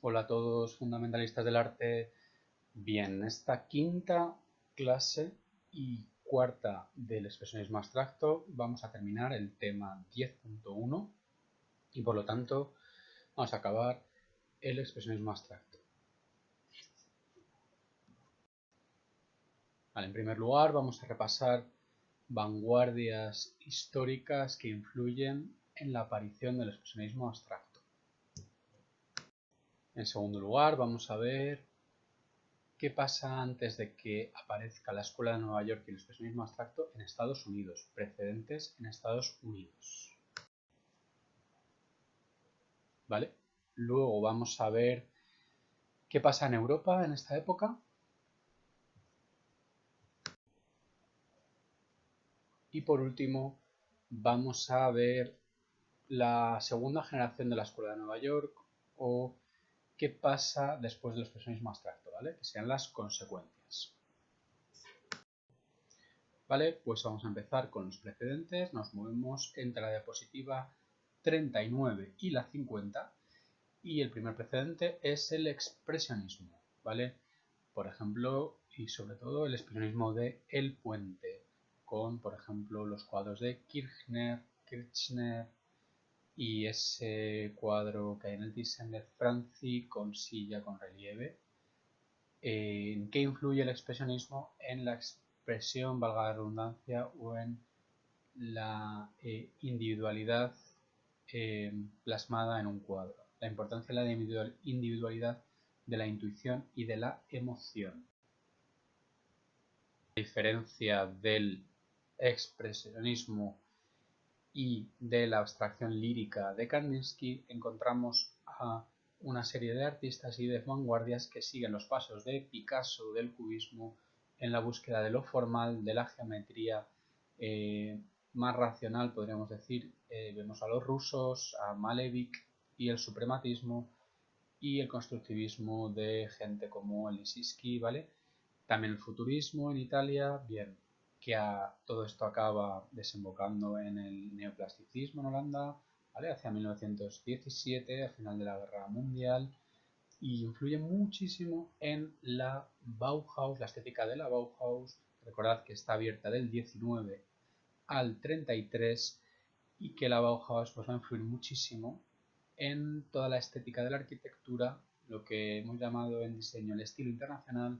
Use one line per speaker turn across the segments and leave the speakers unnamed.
Hola a todos fundamentalistas del arte. Bien, en esta quinta clase y cuarta del expresionismo abstracto vamos a terminar el tema 10.1 y por lo tanto vamos a acabar el expresionismo abstracto. Vale, en primer lugar vamos a repasar vanguardias históricas que influyen en la aparición del expresionismo abstracto. En segundo lugar vamos a ver ¿qué pasa antes de que aparezca la Escuela de Nueva York y el expresionismo abstracto en Estados Unidos? Precedentes en Estados Unidos. ¿Vale? Luego vamos a ver qué pasa en Europa en esta época. Y por último, vamos a ver la segunda generación de la Escuela de Nueva York o qué pasa después del expresionismo abstracto, ¿vale? Que sean las consecuencias. Vale, pues vamos a empezar con los precedentes. Nos movemos entre la diapositiva 39 y la 50 y el primer precedente es el expresionismo, ¿vale? Por ejemplo, y sobre todo el expresionismo de El Puente, con, por ejemplo, los cuadros de Kirchner y ese cuadro que hay en el Thyssen de Franzi con silla con relieve. ¿En qué influye el expresionismo? En la expresión, valga la redundancia, o en la individualidad plasmada en un cuadro. La importancia de la individualidad de la intuición y de la emoción. A diferencia del expresionismo y de la abstracción lírica de Kandinsky, encontramos a una serie de artistas y de vanguardias que siguen los pasos de Picasso, del cubismo, en la búsqueda de lo formal, de la geometría más racional, podríamos decir. Vemos a los rusos, a Malevich y el suprematismo y el constructivismo de gente como Lissinsky, ¿vale? También el futurismo en Italia, bien, que todo esto acaba desembocando en el neoplasticismo en Holanda, ¿vale? Hacia 1917, al final de la Guerra Mundial, y influye muchísimo en la Bauhaus, la estética de la Bauhaus. Recordad que está abierta del 19 al 33 y que la Bauhaus pues, va a influir muchísimo en toda la estética de la arquitectura, lo que hemos llamado en diseño el estilo internacional,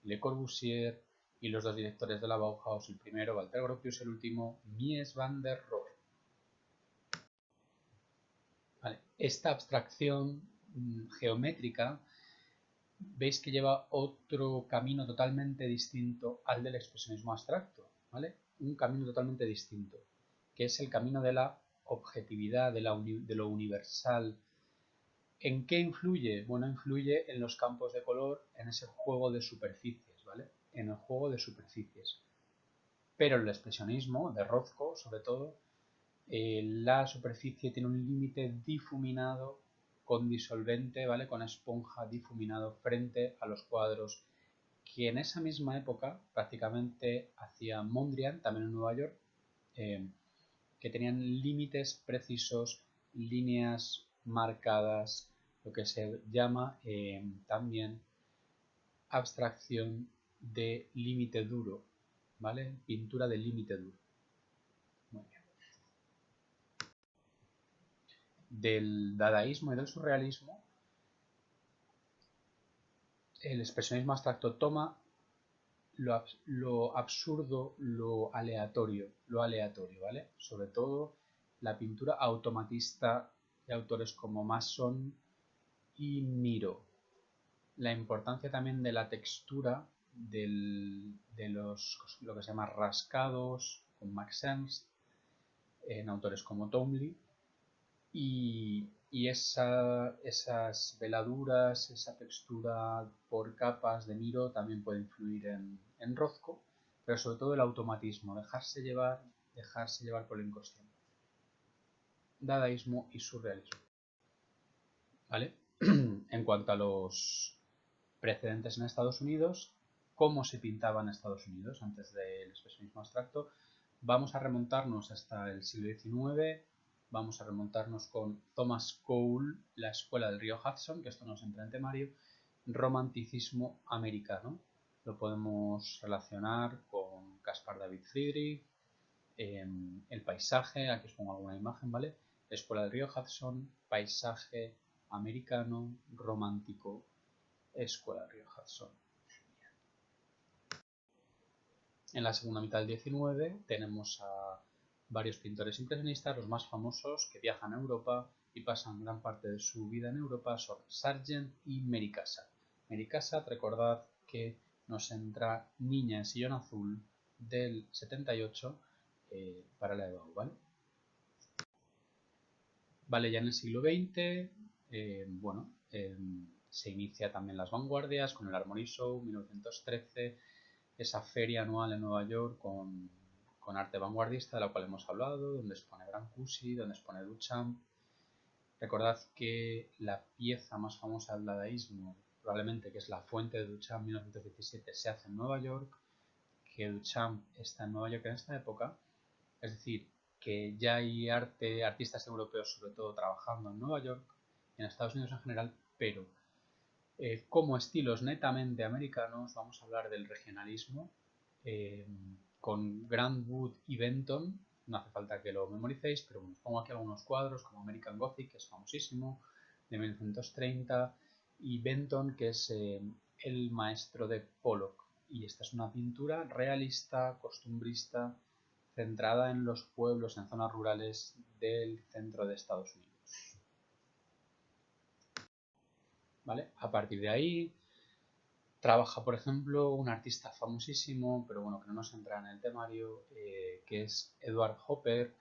Le Corbusier y los dos directores de la Bauhaus, el primero Walter Gropius, el último Mies van der Rohe. Vale. Esta abstracción geométrica veis que lleva otro camino totalmente distinto al del expresionismo abstracto, ¿vale? Un camino totalmente distinto, que es el camino de la objetividad, de lo universal. ¿En qué influye? Bueno, influye en los campos de color, en ese juego de superficies, ¿vale? En el juego de superficies. Pero el expresionismo de Rothko, sobre todo, la superficie tiene un límite difuminado con disolvente, ¿vale? Con esponja difuminado frente a los cuadros que en esa misma época prácticamente hacía Mondrian, también en Nueva York, que tenían límites precisos, líneas marcadas, lo que se llama también abstracción de límite duro, ¿vale? Pintura de límite duro. Muy bien. Del dadaísmo y del surrealismo, el expresionismo abstracto toma lo absurdo, lo aleatorio, ¿vale? Sobre todo la pintura automatista de autores como Masson y Miro. La importancia también de la textura de lo que se llama rascados con Max Ernst, en autores como Townley, y esas veladuras, esa textura por capas de Miro también puede influir en Rothko, pero sobre todo el automatismo, dejarse llevar por lo inconsciente. Dadaísmo y surrealismo. ¿Vale? En cuanto a los precedentes en Estados Unidos, cómo se pintaba en Estados Unidos antes del expresionismo abstracto, vamos a remontarnos hasta el siglo XIX, vamos a remontarnos con Thomas Cole, la escuela del río Hudson, que esto nos entra en temario, romanticismo americano. Lo podemos relacionar con Caspar David Friedrich, el paisaje, aquí os pongo alguna imagen, ¿vale? Escuela del río Hudson, paisaje americano, romántico, escuela del río Hudson. En la segunda mitad del 19 tenemos a varios pintores impresionistas, los más famosos que viajan a Europa y pasan gran parte de su vida en Europa son Sargent y Mary Cassatt. Mary Cassatt, recordad que nos entra Niña en sillón azul del 78 para la EBAU, ¿vale? Vale, ya en el siglo XX, se inicia también las vanguardias con el Harmony Show, 1913, esa feria anual en Nueva York con arte vanguardista de la cual hemos hablado, donde expone Brancusi, donde expone Duchamp. Recordad que la pieza más famosa del dadaísmo, probablemente que es La fuente de Duchamp 1917, se hace en Nueva York, que Duchamp está en Nueva York en esta época, es decir, que ya hay artistas europeos sobre todo trabajando en Nueva York, en Estados Unidos en general, pero como estilos netamente americanos vamos a hablar del regionalismo con Grant Wood y Benton. No hace falta que lo memoricéis, pero bueno, os pongo aquí algunos cuadros como American Gothic, que es famosísimo, de 1930, y Benton, que es el maestro de Pollock. Y esta es una pintura realista, costumbrista, centrada en los pueblos, en zonas rurales del centro de Estados Unidos. ¿Vale? A partir de ahí trabaja, por ejemplo, un artista famosísimo, pero bueno, que no nos entra en el temario, que es Edward Hopper,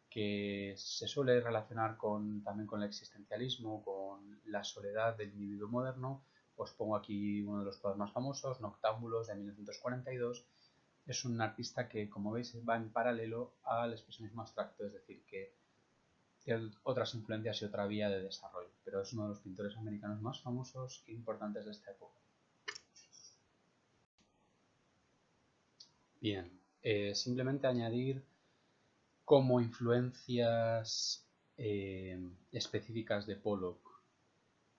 que se suele relacionar también con el existencialismo, con la soledad del individuo moderno. Os pongo aquí uno de los cuadros más famosos, Noctámbulos, de 1942. Es un artista que, como veis, va en paralelo al expresionismo abstracto, es decir, que tiene otras influencias y otra vía de desarrollo, pero es uno de los pintores americanos más famosos e importantes de esta época. Bien, simplemente añadir como influencias específicas de Pollock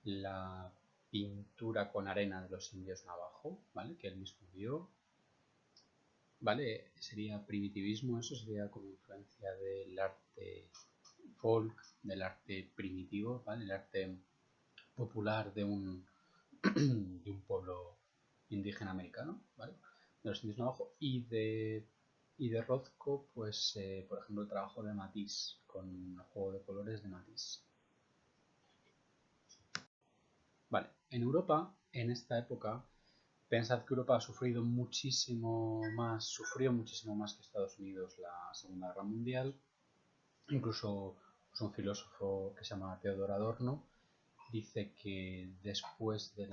la pintura con arena de los indios navajo, ¿vale? Que él mismo vio, ¿vale? Sería primitivismo, eso sería como influencia del arte folk, del arte primitivo, ¿vale? El arte popular de un pueblo indígena americano, ¿vale? De los indios navajo y de Rothko, pues por ejemplo el trabajo de Matisse con el juego de colores de Matisse. Vale, en Europa, en esta época, pensad que Europa sufrió muchísimo más que Estados Unidos la Segunda Guerra Mundial. Incluso pues, un filósofo que se llama Theodor Adorno dice que después del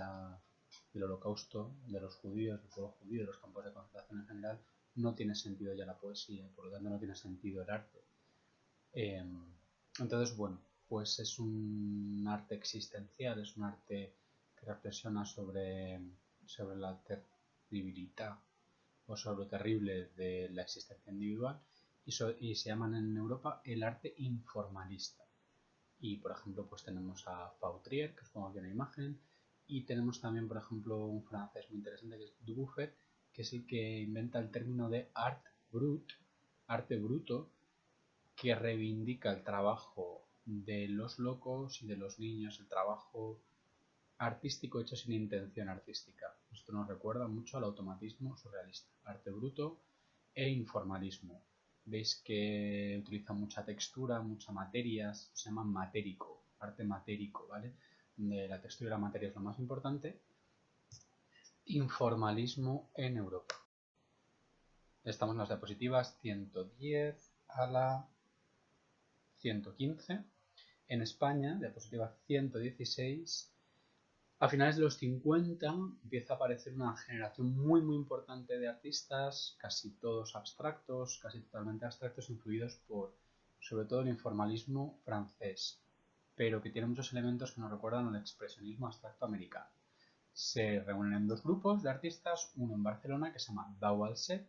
holocausto de los judíos, del pueblo judío, de los campos de concentración en general, no tiene sentido ya la poesía, por lo tanto no tiene sentido el arte. Entonces, bueno, pues es un arte existencial, es un arte que reflexiona sobre la terribilidad o sobre lo terrible de la existencia individual y se llaman en Europa el arte informalista. Y por ejemplo, pues tenemos a Fautrier, que os pongo aquí una imagen, y tenemos también, por ejemplo, un francés muy interesante que es Dubuffet, que es el que inventa el término de art brut, arte bruto, que reivindica el trabajo de los locos y de los niños, el trabajo artístico hecho sin intención artística. Esto nos recuerda mucho al automatismo surrealista, arte bruto e informalismo. Veis que utiliza mucha textura, mucha materia, se llama matérico, arte matérico, ¿vale? La textura y la materia es lo más importante. Informalismo en Europa. Estamos en las diapositivas 110 a la 115. En España, diapositiva 116, a finales de los 50 empieza a aparecer una generación muy importante de artistas, casi todos abstractos, casi totalmente abstractos, influidos por sobre todo el informalismo francés, pero que tiene muchos elementos que nos recuerdan al expresionismo abstracto americano. Se reúnen en dos grupos de artistas, uno en Barcelona que se llama Dau al Set,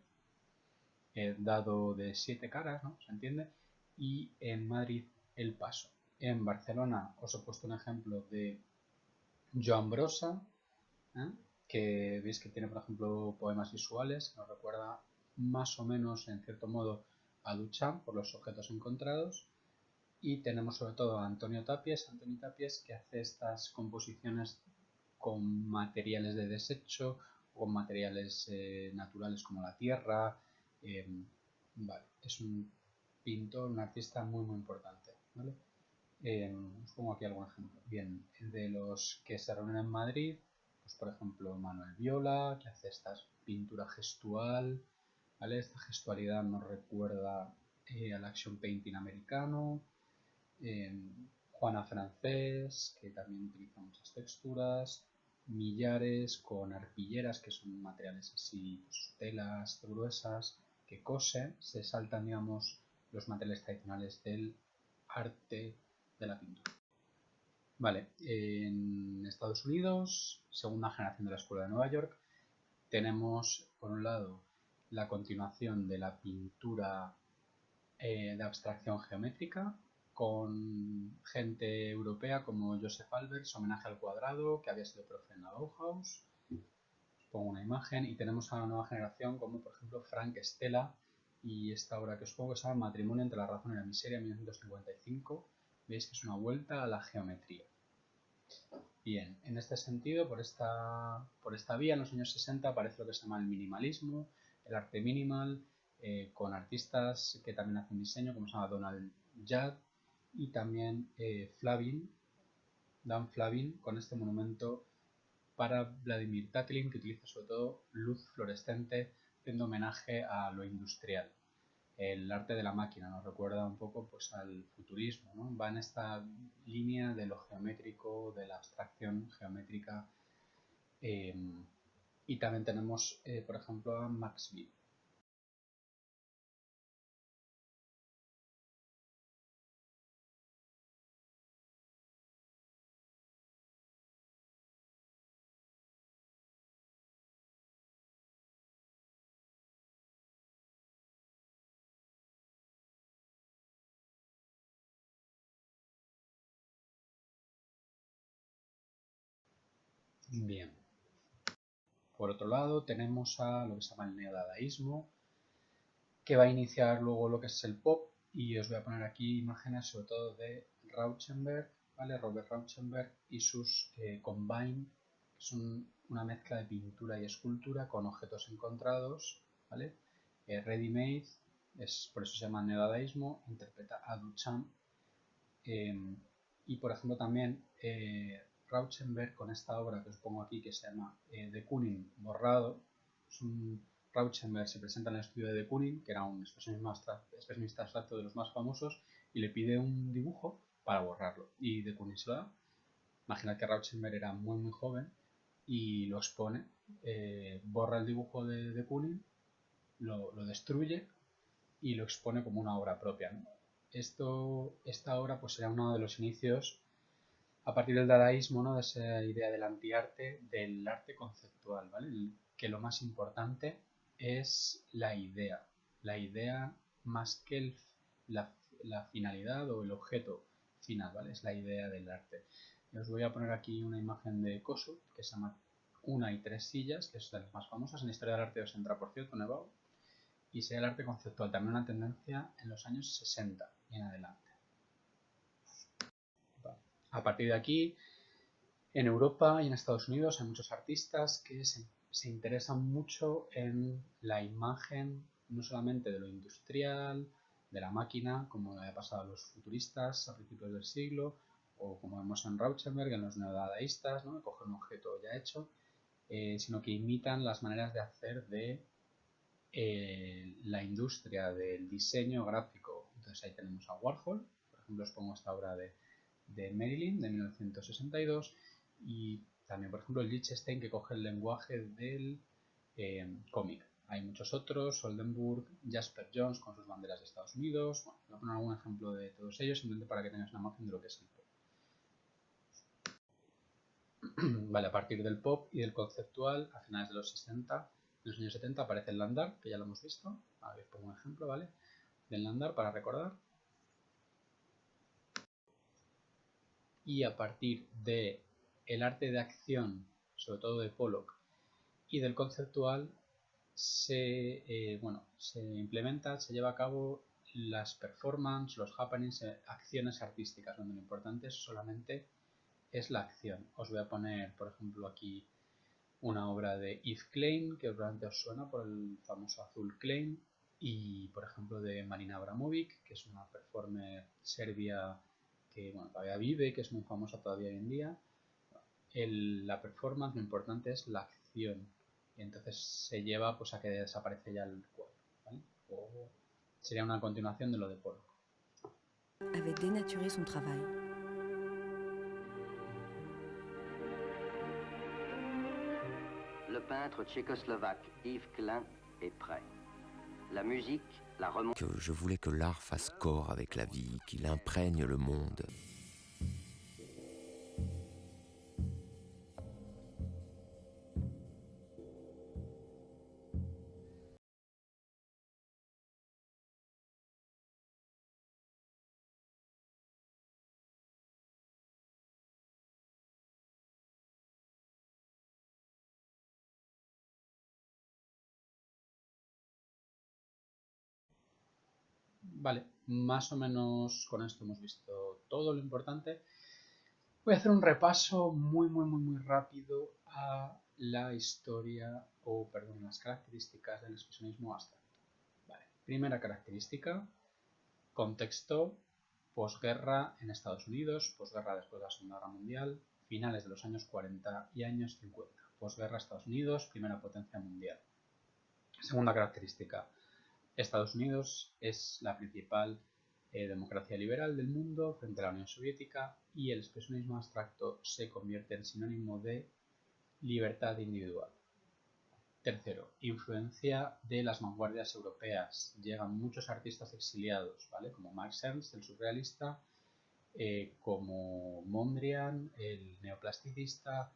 dado de 7 caras, ¿no? ¿Se entiende? Y en Madrid el paso. En Barcelona os he puesto un ejemplo de Joan Brossa, que veis que tiene, por ejemplo, poemas visuales, que nos recuerda más o menos, en cierto modo, a Duchamp por los objetos encontrados. Y tenemos sobre todo a Antonio Tapies, que hace estas composiciones con materiales de desecho o con materiales naturales como la tierra. Vale, es un pintor, un artista muy importante, ¿vale? Os pongo aquí algún ejemplo. Bien, de los que se reúnen en Madrid, pues por ejemplo Manuel Viola, que hace esta pintura gestual, ¿vale? Esta gestualidad nos recuerda al action painting americano. Juana Francés, que también utiliza muchas texturas. Millares con arpilleras, que son materiales así, pues, telas gruesas que cosen, se saltan, digamos, los materiales tradicionales del arte de la pintura. Vale, en Estados Unidos, segunda generación de la Escuela de Nueva York, tenemos por un lado la continuación de la pintura de abstracción geométrica con gente europea como Joseph Albers, Homenaje al cuadrado, que había sido profe en la Bauhaus. Os pongo una imagen y tenemos a la nueva generación como por ejemplo Frank Stella y esta obra que os pongo que se llama Matrimonio entre la razón y la miseria, 1955. Veis que es una vuelta a la geometría. Bien, en este sentido, por esta vía, en los años 60 aparece lo que se llama el minimalismo, el arte minimal, con artistas que también hacen diseño, como se llama Donald Judd, y también Dan Flavin, con este monumento para Vladimir Tatlin, que utiliza sobre todo luz fluorescente, haciendo homenaje a lo industrial. El arte de la máquina nos recuerda un poco pues, al futurismo, ¿no? Va en esta línea de lo geométrico, de la abstracción geométrica. Y también tenemos, por ejemplo, a Max Bill. Bien. Por otro lado, tenemos a lo que se llama el neodadaísmo, que va a iniciar luego lo que es el pop, y os voy a poner aquí imágenes sobre todo de Rauschenberg, ¿vale? Robert Rauschenberg y sus Combine, que son una mezcla de pintura y escultura con objetos encontrados, ¿vale? Ready Made, por eso se llama neodadaísmo, interpreta a Duchamp. Y por ejemplo también Rauschenberg con esta obra que os pongo aquí que se llama De Kooning borrado. Rauschenberg se presenta en el estudio de De Kooning, que era un expresionista abstracto de los más famosos, y le pide un dibujo para borrarlo. Y De Kooning se lo da. Imagina que Rauschenberg era muy joven y lo expone, borra el dibujo de De Kooning, lo destruye y lo expone como una obra propia, ¿no? Esta obra pues será uno de los inicios a partir del dadaísmo, ¿no? De esa idea del antiarte, del arte conceptual, ¿vale? Que lo más importante es la idea más que la finalidad o el objeto final, ¿vale? Es la idea del arte. Y os voy a poner aquí una imagen de Kossuth que se llama Una y tres sillas, que es de las más famosas. En la historia del arte os entra, por cierto, Nevado. Y sea el arte conceptual, también una tendencia en los años 60 y en adelante. A partir de aquí, en Europa y en Estados Unidos hay muchos artistas que se interesan mucho en la imagen, no solamente de lo industrial, de la máquina, como había pasado a los futuristas a principios del siglo, o como vemos en Rauschenberg, en los neodadaístas, ¿no? Que cogen un objeto ya hecho, sino que imitan las maneras de hacer de la industria del diseño gráfico. Entonces ahí tenemos a Warhol, por ejemplo os pongo esta obra de Marilyn de 1962 y también por ejemplo Lichtenstein que coge el lenguaje del cómic. Hay muchos otros, Oldenburg, Jasper Jones con sus banderas de Estados Unidos. Bueno, voy a poner algún ejemplo de todos ellos simplemente para que tengáis una imagen de lo que es el pop. Vale, a partir del pop y del conceptual, a finales de los 60, en los años 70 aparece el Landar, que ya lo hemos visto. A ver, pongo un ejemplo, ¿vale? Del Landar para recordar. y a partir de el arte de acción, sobre todo de Pollock, y del conceptual, se implementa, se lleva a cabo las performances, los happenings, acciones artísticas, donde lo importante solamente es la acción. Os voy a poner, por ejemplo, aquí una obra de Yves Klein, que probablemente os suena por el famoso Azul Klein, y por ejemplo de Marina Abramovic, que es una performer serbia que todavía vive, que es muy famosa todavía hoy en día. La performance, lo importante es la acción, y entonces se lleva pues a que desaparece ya el cuadro, ¿vale? O sería una continuación de lo de Pollock.
Avait dénaturé son travail.
Le peintre tchécoslovaque Yves Klein est prêt. La musique, la remonte.
Que je voulais que l'art fasse corps avec la vie, qu'il imprègne le monde.
Vale, más o menos con esto hemos visto todo lo importante. Voy a hacer un repaso muy rápido a la historia, las características del expresionismo abstracto. Vale, primera característica, contexto, posguerra en Estados Unidos, posguerra después de la Segunda Guerra Mundial, finales de los años 40 y años 50. Posguerra Estados Unidos, primera potencia mundial. Segunda característica, Estados Unidos es la principal democracia liberal del mundo frente a la Unión Soviética, y el expresionismo abstracto se convierte en sinónimo de libertad individual. Tercero, influencia de las vanguardias europeas. Llegan muchos artistas exiliados, ¿vale? Como Max Ernst, el surrealista, como Mondrian, el neoplasticista,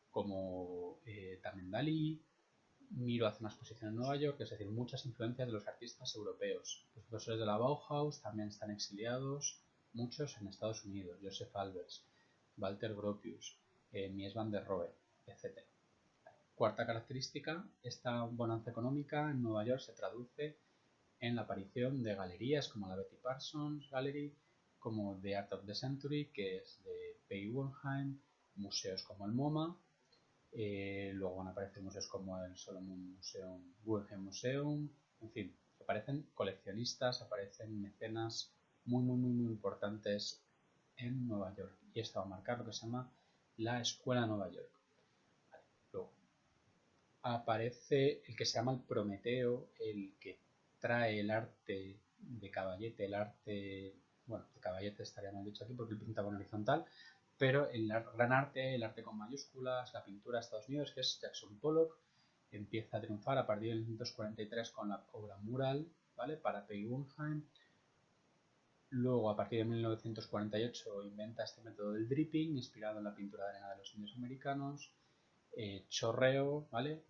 como también Dalí. Miro hace una exposición en Nueva York, es decir, muchas influencias de los artistas europeos. Los profesores de la Bauhaus también están exiliados, muchos en Estados Unidos, Joseph Albers, Walter Gropius, Mies van der Rohe, etc. Cuarta característica, esta bonanza económica en Nueva York se traduce en la aparición de galerías como la Betty Parsons Gallery, como The Art of the Century, que es de P. Guggenheim, museos como el MoMA. Luego van a aparecer museos como el Solomon Museum, Guggenheim Museum, en fin, aparecen coleccionistas, aparecen mecenas muy importantes en Nueva York, y esto va a marcar lo que se llama la Escuela de Nueva York. Vale. Luego aparece el que se llama el Prometeo, el que trae el arte de Caballete, el arte, de Caballete estaría mal dicho aquí porque él pintaba en horizontal, pero el gran arte, el arte con mayúsculas, la pintura de Estados Unidos, que es Jackson Pollock, empieza a triunfar a partir de 1943 con la obra mural, ¿vale? Para P. Guggenheim. Luego, a partir de 1948, inventa este método del dripping, inspirado en la pintura de arena de los indios americanos, chorreo, ¿vale?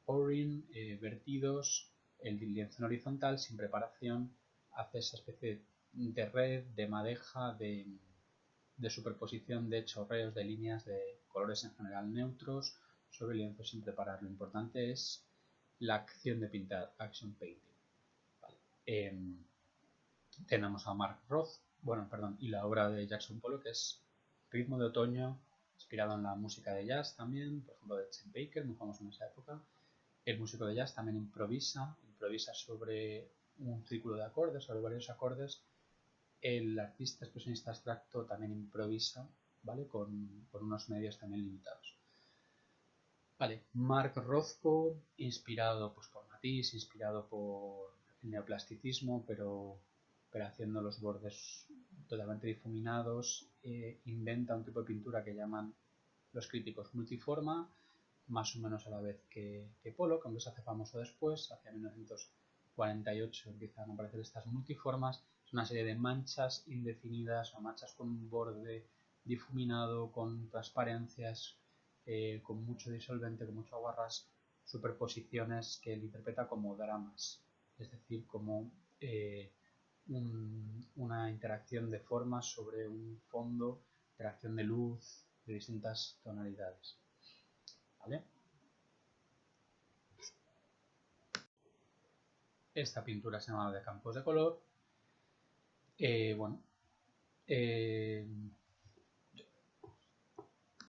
Pouring, vertidos, el lienzo en horizontal sin preparación, hace esa especie de red, de madeja, de superposición de chorreos, de líneas, de colores en general neutros sobre el lienzo sin preparar. Lo importante es la acción de pintar, action painting. Vale. Tenemos a Mark Roth, y la obra de Jackson Pollock, que es Ritmo de Otoño, inspirado en la música de jazz también, por ejemplo de Chet Baker, muy famoso en esa época. El músico de jazz también improvisa sobre un círculo de acordes, sobre varios acordes. El artista expresionista abstracto también improvisa, ¿vale? Con unos medios también limitados. Vale, Mark Rothko, inspirado pues, por Matisse, inspirado por el neoplasticismo, pero haciendo los bordes totalmente difuminados, inventa un tipo de pintura que llaman los críticos multiforma, más o menos a la vez que Pollock, aunque se hace famoso después, hacia 1948 empiezan a aparecer estas multiformas. Es una serie de manchas indefinidas o manchas con un borde difuminado, con transparencias, con mucho disolvente, con mucho aguarrás, superposiciones que él interpreta como dramas, es decir, como una interacción de formas sobre un fondo, interacción de luz de distintas tonalidades. ¿Vale? Esta pintura se llama de campos de color.